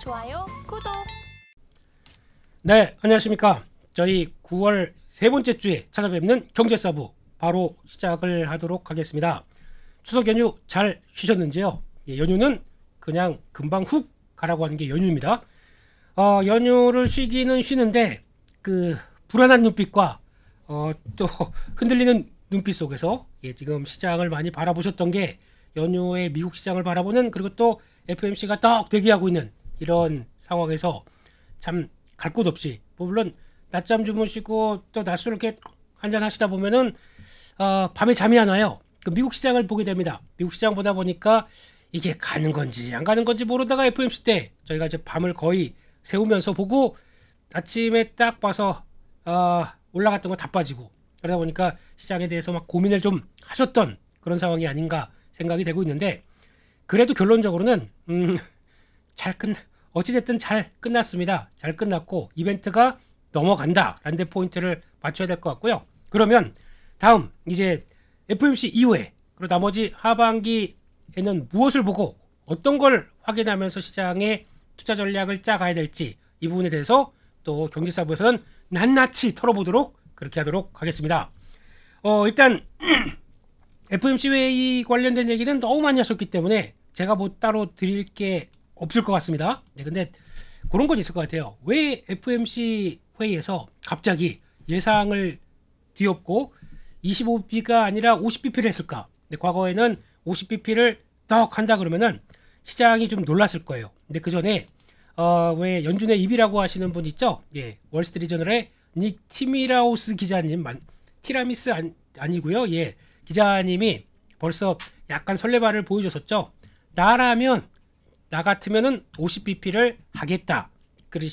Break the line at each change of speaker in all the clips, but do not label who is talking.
좋아요, 구독.
네, 안녕하십니까. 저희 9월 세 번째 주에 찾아뵙는 경제서브 바로 시작을 하도록 하겠습니다. 추석 연휴 잘 쉬셨는지요? 예, 연휴는 그냥 금방 훅 가라고 하는 게 연휴입니다. 연휴를 쉬기는 쉬는데 그 불안한 눈빛과 또 흔들리는 눈빛 속에서 지금 시장을 많이 바라보셨던 게 연휴에 미국 시장을 바라보는, 그리고 또 FOMC가 떡 대기하고 있는 이런 상황에서 참 갈 곳 없이, 물론 낮잠 주무시고 또 낮술 이렇게 한잔 하시다 보면은 밤에 잠이 안 와요. 그 미국 시장을 보게 됩니다. 미국 시장 보다 보니까 이게 가는 건지 안 가는 건지 모르다가 FOMC 때 저희가 이제 밤을 거의 새우면서 보고 아침에 딱 봐서 올라갔던 거 다 빠지고, 그러다 보니까 시장에 대해서 막 고민을 좀 하셨던 그런 상황이 아닌가 생각이 되고 있는데, 그래도 결론적으로는 어찌됐든 잘 끝났습니다. 잘 끝났고 이벤트가 넘어간다라는 데 포인트를 맞춰야 될 것 같고요. 그러면 다음 이제 FOMC 이후에, 그리고 나머지 하반기에는 무엇을 보고 어떤 걸 확인하면서 시장의 투자 전략을 짜가야 될지, 이 부분에 대해서 또 경제사부에서는 낱낱이 털어보도록 그렇게 하도록 하겠습니다. 일단 FOMC 회의 관련된 얘기는 너무 많이 하셨기 때문에 제가 뭐 따로 드릴 게 없을 것 같습니다. 네, 근데 그런 건 있을 것 같아요. 왜 FOMC 회의에서 갑자기 예상을 뒤엎고 25bp가 아니라 50bp를 했을까? 네, 과거에는 50bp를 떡 한다 그러면은 시장이 좀 놀랐을 거예요. 근데 그 전에 왜 연준의 입이라고 하시는 분 있죠? 예, 월스트리트저널의 닉 티미라우스 기자님, 티라미스 아니고요. 예, 기자님이 벌써 약간 설레발을 보여줬었죠. 나 같으면은 50bp를 하겠다.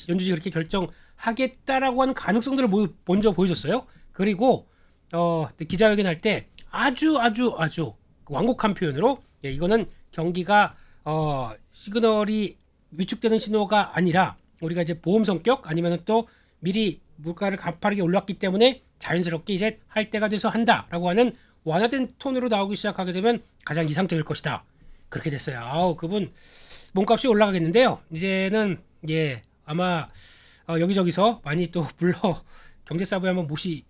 연준이 그렇게 결정하겠다라고 하는 가능성들을 먼저 보여줬어요. 그리고 기자회견할 때 아주 완곡한 표현으로, 예, 이거는 경기가 시그널이 위축되는 신호가 아니라 우리가 이제 보험 성격 아니면 또 미리 물가를 가파르게 올랐기 때문에 자연스럽게 이제 할 때가 돼서 한다라고 하는 완화된 톤으로 나오기 시작하게 되면 가장 이상적일 것이다. 그렇게 됐어요. 그분 몸값이 올라가겠는데요. 이제는 아마 여기저기서 많이 또 불러 경제사부에 한번 모실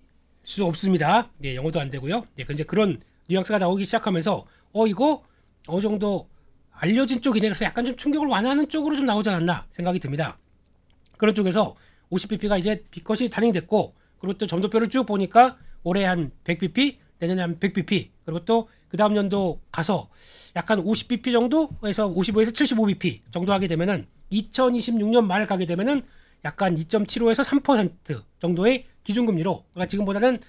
수 없습니다. 예, 영어도 안 되고요. 예, 이제 그런 뉘앙스가 나오기 시작하면서 이거 어느 정도 알려진 쪽이네. 그래서 약간 좀 충격을 완화하는 쪽으로 좀 나오지 않았나 생각이 듭니다. 그런 쪽에서 50bp가 이제 비컷이 단행됐고, 그리고 또 점도표를 쭉 보니까 올해 한 100bp, 내년에 한 100bp, 그리고 또 그 다음 연도 가서 약간 50bp 정도에서 55에서 75bp 정도 하게 되면은 2026년 말 가게 되면은 약간 2.75에서 3% 정도의 기준금리로, 그러니까 지금보다는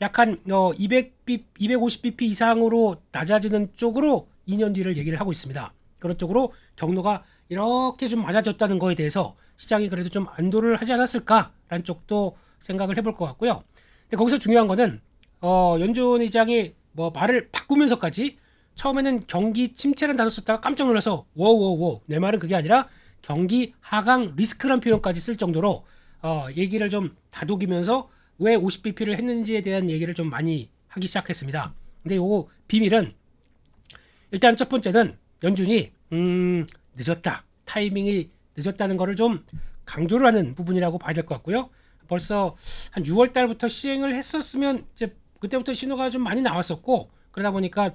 약간 250bp 이상으로 낮아지는 쪽으로 2년 뒤를 얘기를 하고 있습니다. 그런 쪽으로 경로가 이렇게 좀 맞아졌다는 거에 대해서 시장이 그래도 좀 안도를 하지 않았을까라는 쪽도 생각을 해볼 것 같고요. 근데 거기서 중요한 거는 연준 의장이 말을 바꾸면서까지 처음에는 경기 침체라는 단어 썼다가 깜짝 놀라서 워워워, 내 말은 그게 아니라 경기 하강 리스크란 표현까지 쓸 정도로 얘기를 좀 다독이면서 왜 50bp를 했는지에 대한 얘기를 좀 많이 하기 시작했습니다. 근데 요 비밀은, 일단 첫 번째는 연준이 늦었다, 타이밍이 늦었다는 거를 좀 강조를 하는 부분이라고 봐야 될 것 같고요. 벌써 한 6월 달부터 시행을 했었으면 이제 그때부터 신호가 좀 많이 나왔었고, 그러다 보니까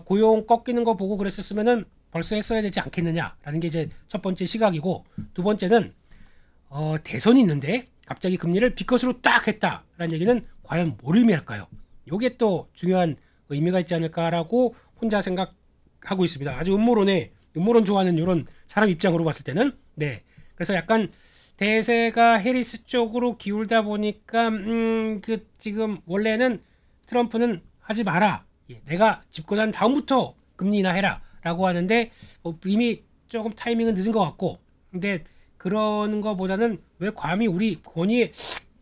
고용 꺾이는 거 보고 그랬었으면은 벌써 했어야 되지 않겠느냐라는 게 이제 첫 번째 시각이고, 두 번째는 대선이 있는데 갑자기 금리를 비컷으로 딱 했다라는 얘기는 과연 뭘 의미할까요? 이게 또 중요한 의미가 있지 않을까라고 혼자 생각하고 있습니다. 아주 음모론 좋아하는 이런 사람 입장으로 봤을 때는. 네, 그래서 약간 대세가 해리스 쪽으로 기울다 보니까 지금 원래는 트럼프는 하지 마라, 내가 집권한 다음부터 금리 인하해라 라고 하는데 이미 조금 타이밍은 늦은 것 같고, 근데 그런 거보다는 왜 감히 우리 권위에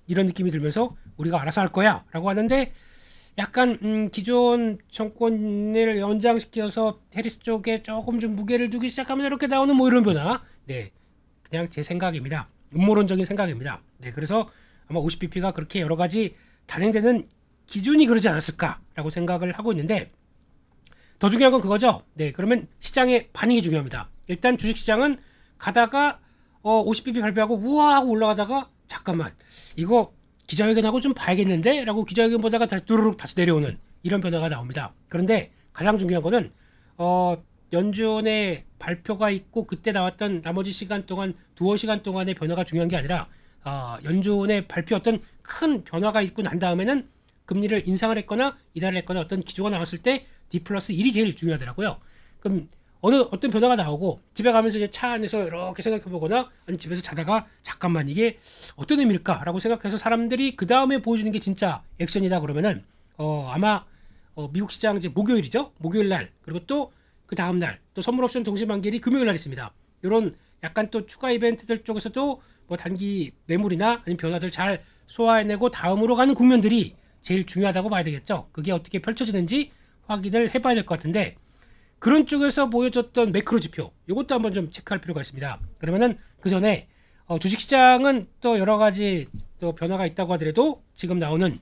이런 느낌이 들면서 우리가 알아서 할 거야 라고 하는데, 약간 기존 정권을 연장시켜서 해리스 쪽에 조금 좀 무게를 두기 시작하면서 이렇게 나오는 이런 변화. 네, 그냥 제 생각입니다. 음모론적인 생각입니다. 네, 그래서 아마 50bp가 그렇게 여러 가지 단행되는 기준이 그러지 않았을까라고 생각을 하고 있는데, 더 중요한 건 그거죠. 네, 그러면 시장의 반응이 중요합니다. 일단 주식시장은 가다가 50bp 발표하고 우와 하고 올라가다가 잠깐만 이거 기자회견하고 좀 봐야겠는데 라고 기자회견 보다가 다시 뚜루룩 다시 내려오는 이런 변화가 나옵니다. 그런데 가장 중요한 거는 연준의 발표가 있고 그때 나왔던 나머지 시간 동안 두어 시간 동안의 변화가 중요한 게 아니라 연준의 발표 어떤 큰 변화가 있고 난 다음에는 금리를 인상을 했거나 인하를 했거나 어떤 기조가 나왔을 때 D+1이 제일 중요하더라고요. 그럼 어떤 변화가 나오고 집에 가면서 이제 차 안에서 이렇게 생각해 보거나 아니 집에서 자다가 잠깐만 이게 어떤 의미일까라고 생각해서 사람들이 그 다음에 보여주는 게 진짜 액션이다 그러면은 아마 미국 시장 이제 목요일이죠. 목요일 날 그리고 또 그 다음 날 또 선물 옵션 동시 만기일이 금요일 날 있습니다. 이런 약간 또 추가 이벤트들 쪽에서도 뭐 단기 매물이나 아니면 변화들 잘 소화해내고 다음으로 가는 국면들이 제일 중요하다고 봐야 되겠죠. 그게 어떻게 펼쳐지는지 확인을 해봐야 될 것 같은데 그런 쪽에서 보여줬던 매크로 지표 이것도 한번 좀 체크할 필요가 있습니다. 그러면은 그 전에 주식시장은 또 여러 가지 또 변화가 있다고 하더라도 지금 나오는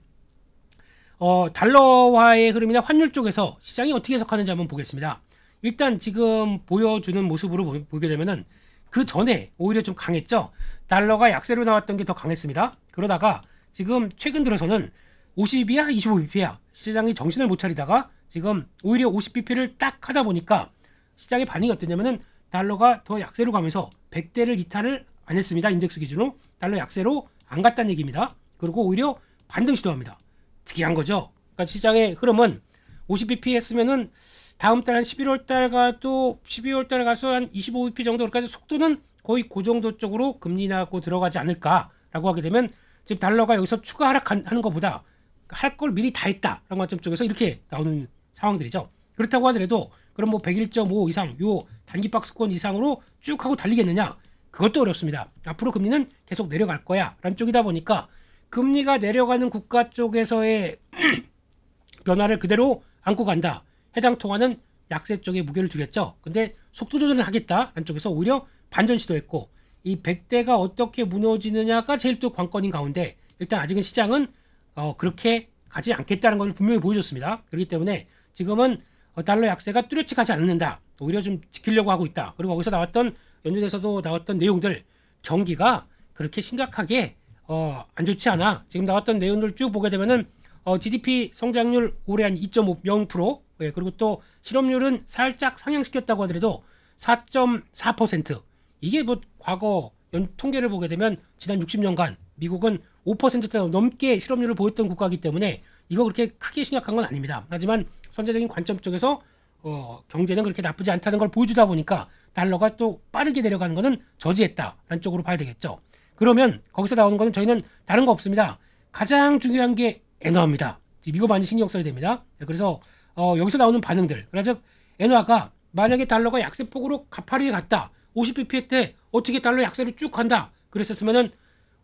달러화의 흐름이나 환율 쪽에서 시장이 어떻게 해석하는지 한번 보겠습니다. 일단 지금 보여주는 모습으로 보게 되면은 그 전에 오히려 좀 강했죠. 달러가 약세로 나왔던 게 더 강했습니다. 그러다가 지금 최근 들어서는 50이야 25bp야 시장이 정신을 못 차리다가 지금 오히려 50bp를 딱 하다 보니까 시장의 반응이 어땠냐면은 달러가 더 약세로 가면서 100대를 이탈을 안 했습니다. 인덱스 기준으로 달러 약세로 안 갔다는 얘기입니다. 그리고 오히려 반등 시도합니다. 특이한 거죠. 그러니까 시장의 흐름은 50bp 했으면은 다음 달 한 11월 달 가도 12월 달 가서 한 25bp 정도 까지 속도는 거의 그 정도 쪽으로 금리 인하하고 들어가지 않을까라고 하게 되면 지금 달러가 여기서 추가 하락하는 것보다 할 걸 미리 다 했다라는 관점 쪽에서 이렇게 나오는 상황들이죠. 그렇다고 하더라도 그럼 뭐 101.5 이상 요 단기 박스권 이상으로 쭉 하고 달리겠느냐? 그것도 어렵습니다. 앞으로 금리는 계속 내려갈 거야 라는 쪽이다 보니까 금리가 내려가는 국가 쪽에서의 변화를 그대로 안고 간다. 해당 통화는 약세 쪽에 무게를 두겠죠. 근데 속도 조절을 하겠다라는 쪽에서 오히려 반전 시도했고 이 100대가 어떻게 무너지느냐가 제일 또 관건인 가운데 일단 아직은 시장은 그렇게 가지 않겠다는 걸 분명히 보여줬습니다. 그렇기 때문에 지금은 달러 약세가 뚜렷이 가지 않는다. 오히려 좀 지키려고 하고 있다. 그리고 거기서 나왔던 연준에서도 나왔던 내용들 경기가 그렇게 심각하게 안 좋지 않아. 지금 나왔던 내용들 쭉 보게 되면은 GDP 성장률 올해 한 2.0%, 예, 그리고 또 실업률은 살짝 상향시켰다고 하더라도 4.4%. 이게 뭐 과거 통계를 보게 되면 지난 60년간 미국은 5%대 넘게 실업률을 보였던 국가이기 때문에 이거 그렇게 크게 심각한 건 아닙니다. 하지만 선제적인 관점 쪽에서 경제는 그렇게 나쁘지 않다는 걸 보여주다 보니까 달러가 또 빠르게 내려가는 거는 저지했다라는 쪽으로 봐야 되겠죠. 그러면 거기서 나오는 거는 저희는 다른 거 없습니다. 가장 중요한 게 엔화입니다. 미국 많이 신경 써야 됩니다. 그래서 여기서 나오는 반응들. 그래서 엔화가 만약에 달러가 약세폭으로 가파르게 갔다. 50bp 때 어떻게 달러 약세로 쭉 간다. 그랬었으면은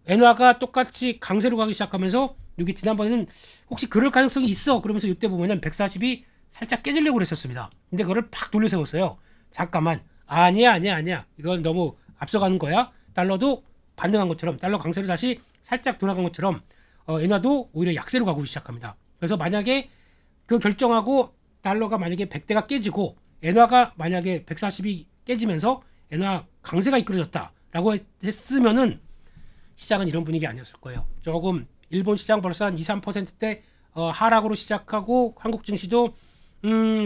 엔화가 똑같이 강세로 가기 시작하면서 여기 지난번에는 혹시 그럴 가능성이 있어. 그러면서 이때 보면은 140이 살짝 깨지려고 그랬었습니다. 근데 그거를 팍 돌려세웠어요. 잠깐만. 아니야. 이건 너무 앞서가는 거야. 달러도 반등한 것처럼 달러 강세로 다시 살짝 돌아간 것처럼 엔화도 오히려 약세로 가고 시작합니다. 그래서 만약에 그 결정하고 달러가 만약에 100대가 깨지고 엔화가 만약에 140이 깨지면서 엔화 강세가 이끌어졌다라고 했으면은 시장은 이런 분위기 아니었을 거예요. 조금 일본 시장 벌써 한 2, 3%대 하락으로 시작하고 한국 증시도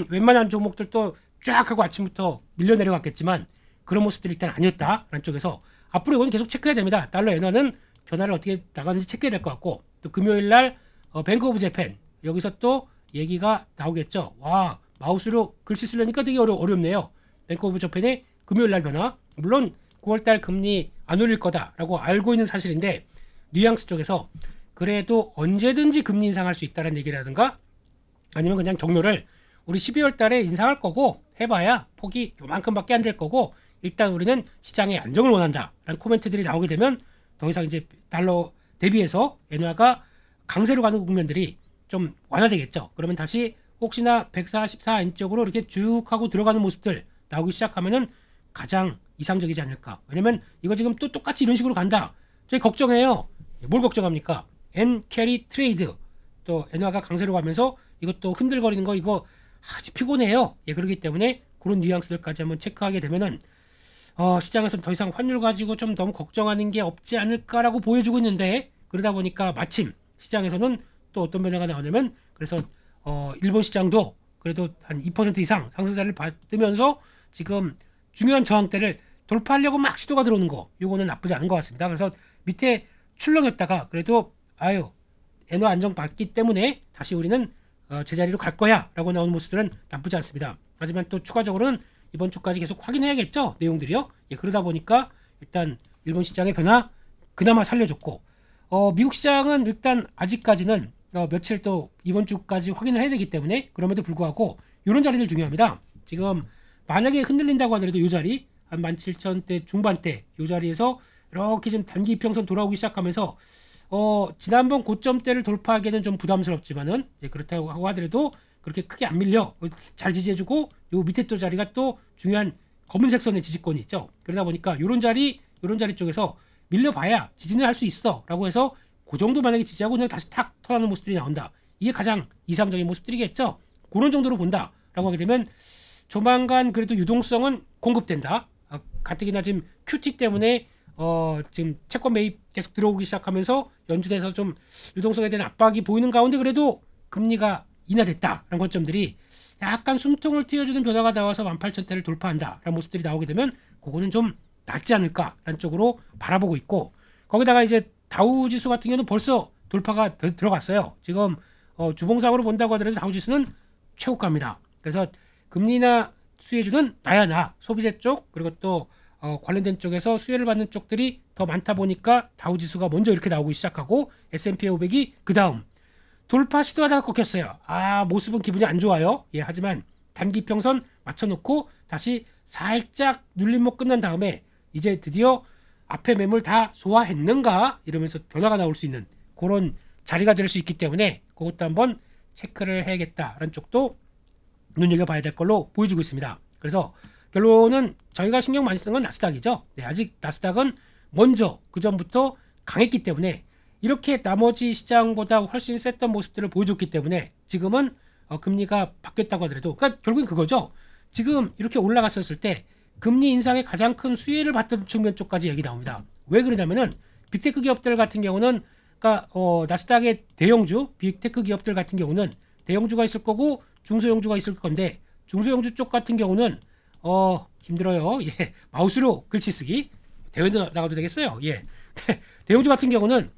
웬만한 종목들도 쫙 하고 아침부터 밀려 내려갔겠지만 그런 모습들이 일단 아니었다라는 쪽에서 앞으로 이건 계속 체크해야 됩니다. 달러 엔화는 변화를 어떻게 나가는지 체크해야 될 것 같고 또 금요일 날 뱅크 오브 재팬 여기서 또 얘기가 나오겠죠. 와 마우스로 글씨 쓰려니까 되게 어렵네요. 뱅크 오브 재팬의 금요일 날 변화 물론 9월달 금리 안 올릴 거다라고 알고 있는 사실인데 뉘앙스 쪽에서 그래도 언제든지 금리 인상할 수 있다는 얘기라든가 아니면 그냥 경로를 우리 12월 달에 인상할 거고 해봐야 폭이 요만큼밖에 안 될 거고 일단 우리는 시장의 안정을 원한다 라는 코멘트들이 나오게 되면 더 이상 이제 달러 대비해서 엔화가 강세로 가는 국면들이 좀 완화되겠죠. 그러면 다시 혹시나 144엔 쪽으로 이렇게 쭉 하고 들어가는 모습들 나오기 시작하면은 가장 이상적이지 않을까. 왜냐면 이거 지금 또 똑같이 이런 식으로 간다. 저희 걱정해요. 뭘 걱정합니까? 엔 캐리 트레이드 또 엔화가 강세로 가면서 이것도 흔들거리는 거 이거 아주 피곤해요. 예, 그렇기 때문에 그런 뉘앙스들까지 한번 체크하게 되면은 시장에서는 더 이상 환율 가지고 좀 너무 걱정하는 게 없지 않을까라고 보여주고 있는데, 그러다 보니까 마침 시장에서는 또 어떤 변화가 나오냐면, 그래서 일본 시장도 그래도 한 2% 이상 상승세를 받으면서 지금 중요한 저항대를 돌파하려고 막 시도가 들어오는 거, 요거는 나쁘지 않은 것 같습니다. 그래서 밑에 출렁였다가 그래도 엔화 안정받기 때문에 다시 우리는 제자리로 갈 거야 라고 나오는 모습들은 나쁘지 않습니다. 하지만 또 추가적으로는 이번 주까지 계속 확인해야겠죠, 내용들이요. 예, 그러다 보니까 일단 일본 시장의 변화 그나마 살려줬고, 미국 시장은 일단 아직까지는 며칠 또 이번 주까지 확인을 해야 되기 때문에, 그럼에도 불구하고 이런 자리들 중요합니다. 지금 만약에 흔들린다고 하더라도 이 자리 한 17,000대 중반대 이 자리에서 이렇게 지금 단기 이평선 돌아오기 시작하면서 지난번 고점대를 돌파하기에는 좀 부담스럽지만은, 그렇다고 하더라도 그렇게 크게 안 밀려 잘 지지해주고, 요 밑에 또 자리가 또 중요한 검은색 선의 지지권이 있죠. 그러다 보니까 요런 자리 쪽에서 밀려봐야 지지는 할 수 있어 라고 해서 그 정도 만약에 지지하고 그냥 다시 탁 털어가는 모습들이 나온다, 이게 가장 이상적인 모습들이겠죠. 그런 정도로 본다 라고 하게 되면 조만간 그래도 유동성은 공급된다. 가뜩이나 지금 QT 때문에 지금 채권 매입 계속 들어오기 시작하면서 연준에서 좀 유동성에 대한 압박이 보이는 가운데 그래도 금리가 인하됐다라는 관점들이 약간 숨통을 트여주는 변화가 나와서 18,000대를 돌파한다라는 모습들이 나오게 되면 그거는 좀 낫지 않을까라는 쪽으로 바라보고 있고, 거기다가 이제 다우 지수 같은 경우는 벌써 돌파가 들어갔어요. 지금 주봉상으로 본다고 하더라도 다우 지수는 최고가입니다. 그래서 금리나 수혜주는 나야 나, 소비재 쪽 그리고 또 관련된 쪽에서 수혜를 받는 쪽들이 더 많다 보니까 다우 지수가 먼저 이렇게 나오기 시작하고 S&P 500이 그 다음 돌파 시도하다가 꺾였어요. 모습은 기분이 안 좋아요. 예, 하지만 단기 평선 맞춰놓고 다시 살짝 눌림목 끝난 다음에 이제 드디어 앞에 매물 다 소화했는가 이러면서 변화가 나올 수 있는 그런 자리가 될 수 있기 때문에 그것도 한번 체크를 해야겠다라는 쪽도 눈여겨봐야 될 걸로 보여주고 있습니다. 그래서 결론은 저희가 신경 많이 쓰는 건 나스닥이죠. 네, 아직 나스닥은 먼저 그 전부터 강했기 때문에 이렇게 나머지 시장보다 훨씬 셌던 모습들을 보여줬기 때문에 지금은 금리가 바뀌었다고 하더라도, 그러니까 결국엔 그거죠. 지금 이렇게 올라갔었을 때 금리 인상에 가장 큰 수혜를 받던 측면 쪽까지 얘기 나옵니다. 왜 그러냐면은 빅테크 기업들 같은 경우는, 그러니까 나스닥의 대형주 빅테크 기업들 같은 경우는 대형주가 있을 거고 중소형주가 있을 건데, 중소형주 쪽 같은 경우는 힘들어요. 예, 마우스로 글씨 쓰기. 대회도 나가도 되겠어요. 예, 대형주 같은 경우는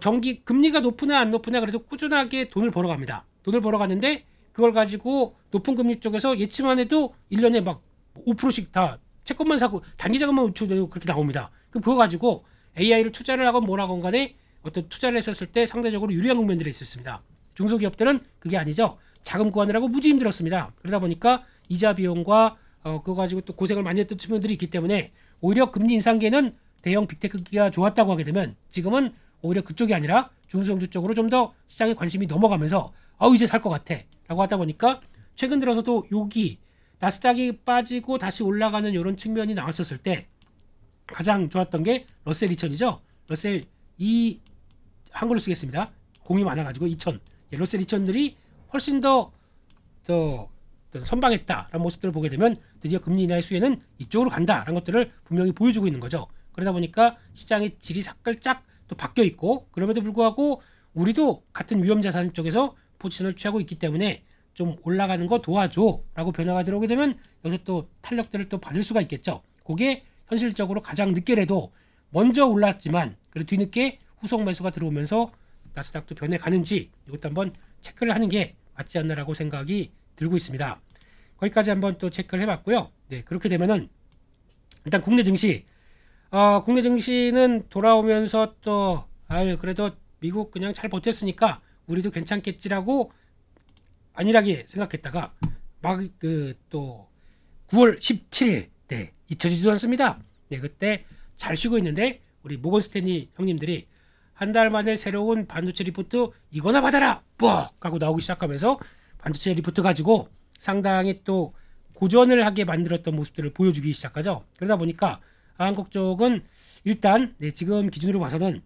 경기 금리가 높으나 안 높으나 그래도 꾸준하게 돈을 벌어갑니다. 돈을 벌어가는데 그걸 가지고 높은 금리 쪽에서 예치만 해도 1년에 막 5%씩 다 채권만 사고 단기 자금만 우출되고 그렇게 나옵니다. 그럼 그거 가지고 AI를 투자를 하건 뭐라건 간에 어떤 투자를 했었을 때 상대적으로 유리한 국면들이 있었습니다. 중소기업들은 그게 아니죠. 자금 구하느라고 무지 힘들었습니다. 그러다 보니까 이자 비용과 그거 가지고 또 고생을 많이 했던 측면들이 있기 때문에 오히려 금리 인상기에는 대형 빅테크기가 좋았다고 하게 되면 지금은 오히려 그쪽이 아니라 중소형주 쪽으로 좀 더 시장에 관심이 넘어가면서 이제 살 것 같아 라고 하다 보니까 최근 들어서도 여기 나스닥이 빠지고 다시 올라가는 이런 측면이 나왔었을 때 가장 좋았던 게 러셀 2000이죠. 러셀 한글로 쓰겠습니다. 공이 많아가지고 2000. 예, 러셀 2000들이 훨씬 더 선방했다라는 모습들을 보게 되면 드디어 금리 인하의 수혜는 이쪽으로 간다라는 것들을 분명히 보여주고 있는 거죠. 그러다 보니까 시장의 질이 살짝 또 바뀌어 있고, 그럼에도 불구하고 우리도 같은 위험 자산 쪽에서 포지션을 취하고 있기 때문에 좀 올라가는 거 도와줘 라고 변화가 들어오게 되면 여기서 또 탄력들을 또 받을 수가 있겠죠. 그게 현실적으로 가장 늦게라도 먼저 올랐지만 그래도 뒤늦게 후속 매수가 들어오면서 나스닥도 변해가는지 이것도 한번 체크를 하는 게 맞지 않나라고 생각이 들고 있습니다. 거기까지 한번 또 체크를 해봤고요. 네, 그렇게 되면은 일단 국내 증시는 돌아오면서 또 그래도 미국 그냥 잘 버텼으니까 우리도 괜찮겠지라고 안일하게 생각했다가 막 또 9월 17일 네, 잊혀지지도 않습니다. 네, 그때 잘 쉬고 있는데 우리 모건 스탠리 형님들이 한 달 만에 새로운 반도체 리포트 이거나 받아라 뻑 하고 나오기 시작하면서 반도체 리포트 가지고 상당히 또 고전을 하게 만들었던 모습들을 보여주기 시작하죠. 그러다 보니까 한국 쪽은 일단 지금 기준으로 봐서는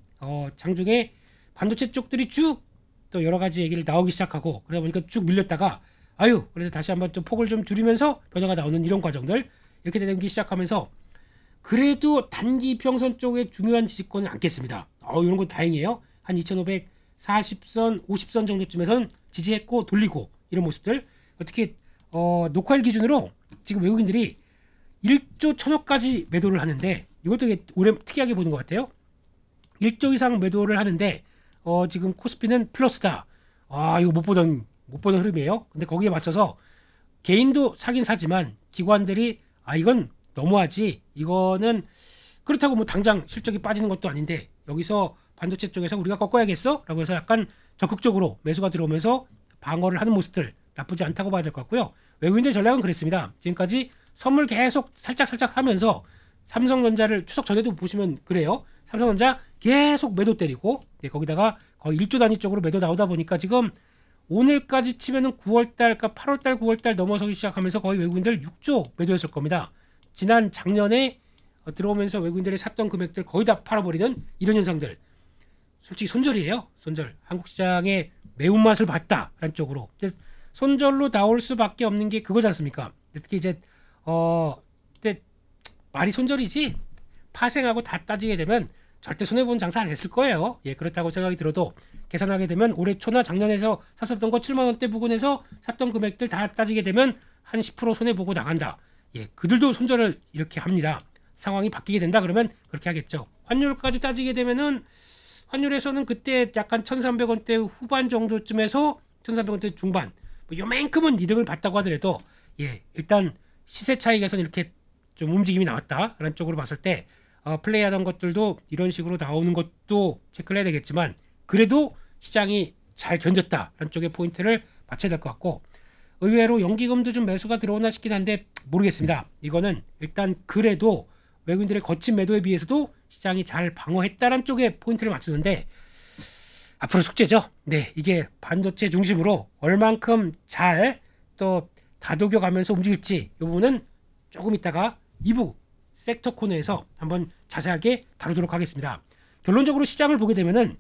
장중에 반도체 쪽들이 쭉 또 여러 가지 얘기를 나오기 시작하고 그러다 보니까 쭉 밀렸다가 그래서 다시 한번 좀 폭을 좀 줄이면서 변화가 나오는 이런 과정들 이렇게 되기 시작하면서 그래도 단기 평선 쪽에 중요한 지지권은 안겠습니다. 이런 건 다행이에요. 한 2540선, 50선 정도쯤에선 지지했고 돌리고 이런 모습들. 어떻게 녹화일 기준으로 지금 외국인들이 1조 1000억까지 매도를 하는데 이것도 올해 특이하게 보는 것 같아요. 1조 이상 매도를 하는데 지금 코스피는 플러스다. 이거 못 보던 흐름이에요. 근데 거기에 맞서서 개인도 사긴 사지만 기관들이 이건 너무하지. 이거는 그렇다고 뭐 당장 실적이 빠지는 것도 아닌데 여기서 반도체 쪽에서 우리가 꺾어야겠어? 라고 해서 약간 적극적으로 매수가 들어오면서 방어를 하는 모습들 나쁘지 않다고 봐야 될 것 같고요. 외국인들 전략은 그랬습니다. 지금까지 선물 계속 살짝 하면서 삼성전자를 추석 전에도 보시면 그래요. 삼성전자 계속 매도 때리고 거기다가 거의 1조 단위 쪽으로 매도 나오다 보니까 지금 오늘까지 치면은 9월달, 그러니까 8월달, 9월달 넘어서기 시작하면서 거의 외국인들 6조 매도했을 겁니다. 지난 작년에 들어오면서 외국인들이 샀던 금액들 거의 다 팔아버리는 이런 현상들. 솔직히 손절이에요. 손절. 한국 시장의 매운맛을 봤다라는 쪽으로. 손절로 나올 수밖에 없는 게 그거지 않습니까? 특히 이제 근데 말이 손절이지 파생하고 다 따지게 되면 절대 손해보는 장사 안 했을 거예요. 그렇다고 생각이 들어도 계산하게 되면 올해 초나 작년에서 샀었던 거 7만 원대 부근에서 샀던 금액들 다 따지게 되면 한 10% 손해보고 나간다. 그들도 손절을 이렇게 합니다. 상황이 바뀌게 된다 그러면 그렇게 하겠죠. 환율까지 따지게 되면은 환율에서는 그때 약간 1,300원대 후반 정도쯤에서 1,300원대 중반 요만큼은 이득을 봤다고 하더라도 일단 시세 차익에서는 이렇게 좀 움직임이 나왔다라는 쪽으로 봤을 때 플레이하던 것들도 이런 식으로 나오는 것도 체크를 해야 되겠지만 그래도 시장이 잘 견뎠다라는 쪽에 포인트를 맞춰야 될 것 같고 의외로 연기금도 좀 매수가 들어오나 싶긴 한데 모르겠습니다. 이거는 일단 그래도 외국인들의 거친 매도에 비해서도 시장이 잘 방어했다는 쪽에 포인트를 맞추는데 앞으로 숙제죠. 이게 반도체 중심으로 얼만큼 잘 또 다독여가면서 움직일지 이 부분은 조금 있다가 2부 섹터 코너에서 한번 자세하게 다루도록 하겠습니다. 결론적으로 시장을 보게 되면은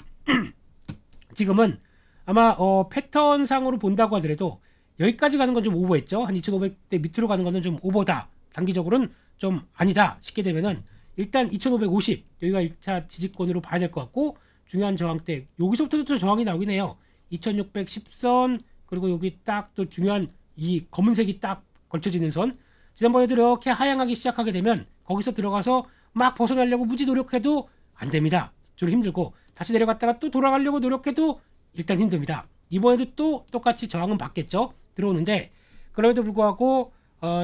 지금은 아마 패턴상으로 본다고 하더라도 여기까지 가는 건 좀 오버했죠. 한 2500대 밑으로 가는 거는 좀 오버다. 단기적으로는 좀 아니다 싶게 되면은 일단 2550 여기가 1차 지지권으로 봐야 될 것 같고 중요한 저항대 여기서부터 또 저항이 나오긴 해요. 2610선 그리고 여기 딱 또 중요한 이 검은색이 딱 걸쳐지는 선 지난번에도 이렇게 하향하기 시작하게 되면 거기서 들어가서 막 벗어나려고 무지 노력해도 안 됩니다. 좀 힘들고 다시 내려갔다가 또 돌아가려고 노력해도 일단 힘듭니다. 이번에도 또 똑같이 저항은 받겠죠. 들어오는데 그럼에도 불구하고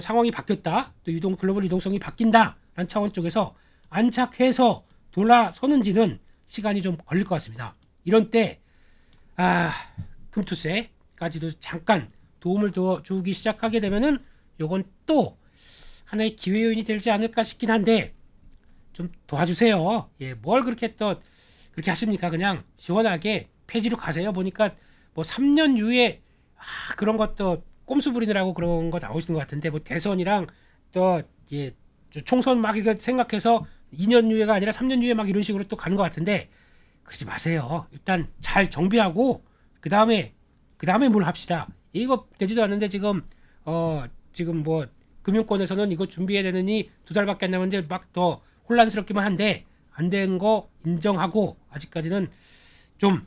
상황이 바뀌었다. 또 글로벌 유동성이 바뀐다. 라는 차원 쪽에서 안착해서 돌아서는지는 시간이 좀 걸릴 것 같습니다. 이런 때 금투세까지도 잠깐 도움을 주기 시작하게 되면은 요건 또 하나의 기회 요인이 되지 않을까 싶긴 한데 좀 도와주세요. 뭘 그렇게 또 그렇게 하십니까? 그냥 시원하게 폐지로 가세요. 보니까 뭐 3년 이후에 그런 것도 꼼수 부리느라고 그런 거 나오시는 것 같은데 뭐 대선이랑 또 총선 막 이거 생각해서 2년 이후가 아니라 3년 이후에 막 이런 식으로 또 가는 것 같은데 그러지 마세요. 일단 잘 정비하고 그 다음에 뭘 합시다. 이거 되지도 않는데 지금 뭐 금융권에서는 이거 준비해야 되느니 2달밖에 안 남았는데 막 더 혼란스럽기만 한데 안 된 거 인정하고 아직까지는 좀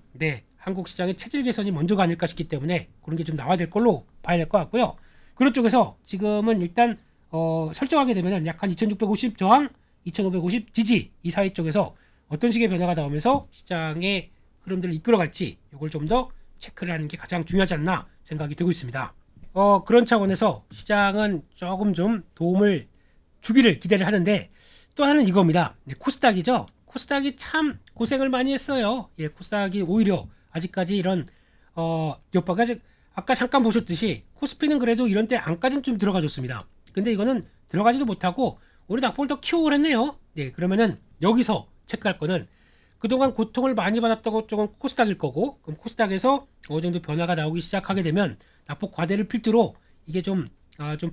한국 시장의 체질 개선이 먼저가 아닐까 싶기 때문에 그런 게 좀 나와야 될 걸로 봐야 될 것 같고요. 그런 쪽에서 지금은 일단 설정하게 되면은 약간 2650 저항, 2550 지지 이 사이 쪽에서 어떤 식의 변화가 나오면서 시장의 흐름들을 이끌어갈지 이걸 좀 더 체크를 하는 게 가장 중요하지 않나 생각이 되고 있습니다. 그런 차원에서 시장은 조금 좀 도움을 주기를 기대를 하는데 또 하나는 이겁니다. 코스닥이죠. 코스닥이 참 고생을 많이 했어요. 코스닥이 오히려 아직까지 이런 여기까지 아까 잠깐 보셨듯이 코스피는 그래도 이런 때 안까지는 좀 들어가줬습니다. 근데 이거는 들어가지도 못하고 오히려 낙폭을 더 키우고 그랬네요. 그러면은 여기서 체크할 거는 그동안 고통을 많이 받았던 쪽은 코스닥일 거고 그럼 코스닥에서 어느 정도 변화가 나오기 시작하게 되면 낙폭 과대를 필두로 이게 좀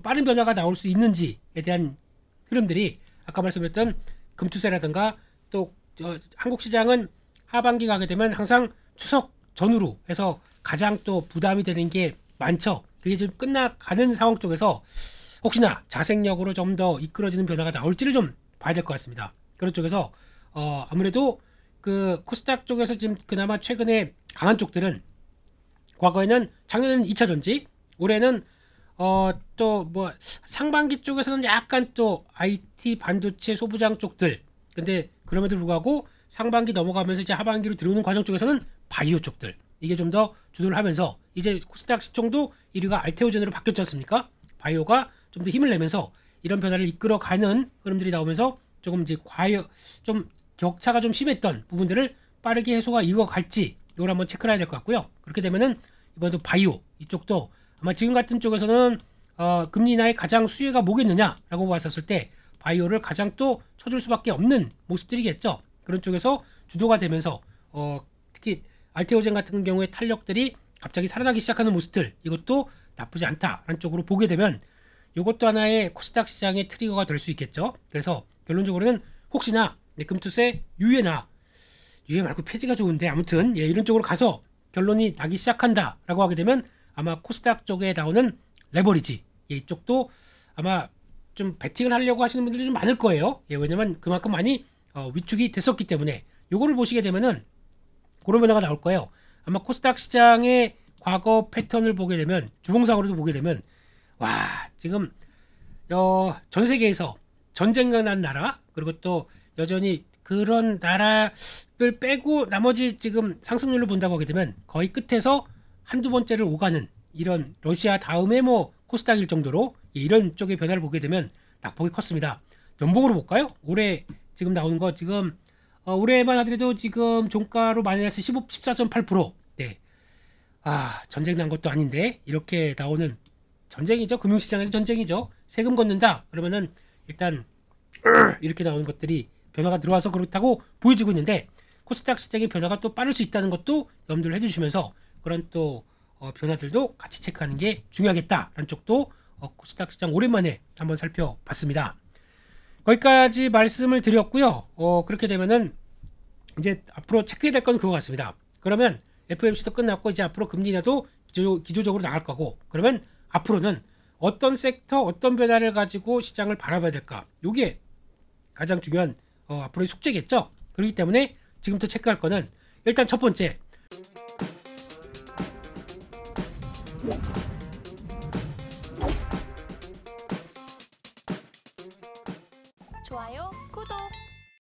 빠른 변화가 나올 수 있는지에 대한 흐름들이 아까 말씀드렸던 금투세라든가 또 한국 시장은 하반기 가게 되면 항상 추석 전후로 해서 가장 또 부담이 되는 게 많죠. 그게 좀 끝나가는 상황 쪽에서 혹시나 자생력으로 좀 더 이끌어지는 변화가 나올지를 좀 봐야 될 것 같습니다. 그런 쪽에서 아무래도 그 코스닥 쪽에서 지금 그나마 최근에 강한 쪽들은 과거에는 작년에는 2차전지, 올해는 또 뭐 상반기 쪽에서는 약간 또 IT 반도체 소부장 쪽들, 근데 그럼에도 불구하고 상반기 넘어가면서 이제 하반기로 들어오는 과정 쪽에서는 바이오 쪽들, 이게 좀 더 주도를 하면서 이제 코스닥 시총도 1위가 알테오젠으로 바뀌었지 않습니까? 바이오가 좀 더 힘을 내면서 이런 변화를 이끌어가는 흐름들이 나오면서 조금 이제 좀 격차가 좀 심했던 부분들을 빠르게 해소가 이어갈지 이걸 한번 체크를 해야 될 것 같고요. 그렇게 되면은 이번에도 바이오 이쪽도 아마 지금 같은 쪽에서는 금리 인하의 가장 수혜가 뭐겠느냐라고 봤었을 때 바이오를 가장 또 쳐줄 수밖에 없는 모습들이겠죠. 그런 쪽에서 주도가 되면서 특히 알테오젠 같은 경우에 탄력들이 갑자기 살아나기 시작하는 모습들, 이것도 나쁘지 않다라는 쪽으로 보게 되면 이것도 하나의 코스닥 시장의 트리거가 될 수 있겠죠. 그래서 결론적으로는 혹시나 금투세 유예 말고 폐지가 좋은데 아무튼 이런 쪽으로 가서 결론이 나기 시작한다라고 하게 되면 아마 코스닥 쪽에 나오는 레버리지 이쪽도 아마 좀 베팅을 하려고 하시는 분들이 좀 많을 거예요. 왜냐면 그만큼 많이 위축이 됐었기 때문에 요거를 보시게 되면은 그런 변화가 나올 거예요. 아마 코스닥 시장의 과거 패턴을 보게 되면 주봉상으로도 보게 되면 와 지금 전 세계에서 전쟁가 난 나라, 그리고 또 여전히 그런 나라를 빼고 나머지 지금 상승률을 본다고 하게 되면 거의 끝에서 한두 번째를 오가는 이런 러시아 다음에 뭐 코스닥일 정도로 이런 쪽의 변화를 보게 되면 낙폭이 컸습니다. 연봉으로 볼까요? 올해 지금 나오는 거 지금 올해만 하더라도 지금 종가로 마이너스 14.8%. 네. 전쟁 난 것도 아닌데 이렇게 나오는 전쟁이죠. 금융시장에서 전쟁이죠. 세금 걷는다 그러면은 일단 이렇게 나오는 것들이 변화가 들어와서 그렇다고 보여지고 있는데 코스닥 시장의 변화가 또 빠를 수 있다는 것도 염두를 해주시면서 그런 또 변화들도 같이 체크하는 게 중요하겠다라는 쪽도 코스닥 시장 오랜만에 한번 살펴봤습니다. 거기까지 말씀을 드렸고요. 그렇게 되면은 이제 앞으로 체크해야 될 건 그거 같습니다. 그러면 FOMC도 끝났고 이제 앞으로 금리 인하도 기조적으로 나갈 거고, 그러면 앞으로는 어떤 섹터, 어떤 변화를 가지고 시장을 바라봐야 될까? 이게 가장 중요한 앞으로의 숙제겠죠. 그렇기 때문에 지금부터 체크할 거는 일단 첫 번째